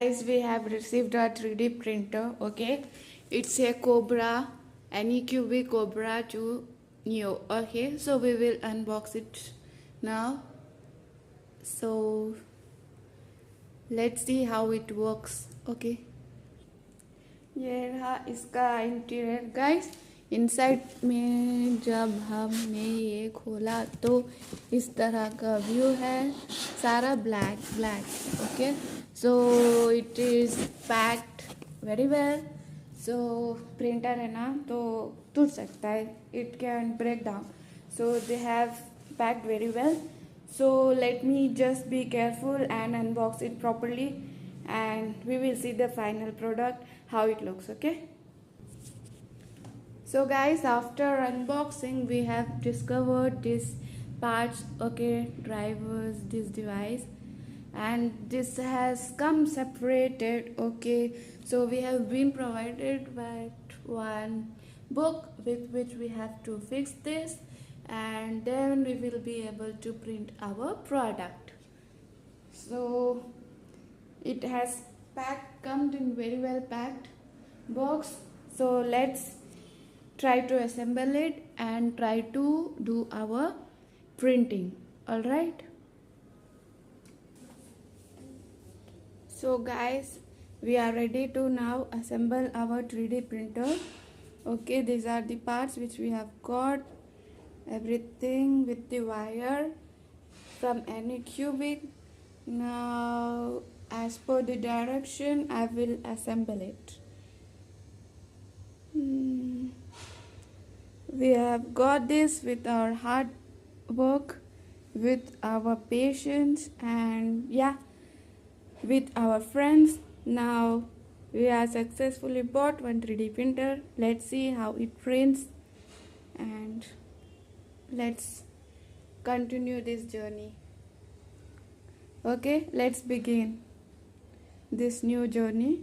Guys, we have received a 3D printer. Okay, it's a Cobra Anycubic Cobra 2 Neo. Okay, so we will unbox it now. So let's see how it works. Okay, ये रहा इसका interior guys. Inside में जब हमने ये खोला तो इस तरह का व्यू है. सारा black black. Okay, so it is packed very well. So printer है ना तो टूट सकता है. It can break down. So they have packed very well. So let me just be careful and unbox it properly, and we will see the final product how it looks. Okay, so guys, after unboxing we have discovered these parts. Okay, drivers, this device, and this has come separated. Okay, so we have been provided with one book with which we have to fix this, and then we will be able to print our product. So it has come in very well packed box. So let's try to assemble it and try to do our printing. All right, so guys, we are ready to now assemble our 3D printer. Okay, these are the parts which we have got. Everything with the wire from Anycubic. Now as per the direction I will assemble it. We have got this with our hard work, with our patience, and yeah, with our friends. Now we have successfully bought one 3D printer. Let's see how it prints, and let's continue this journey. Okay, let's begin this new journey.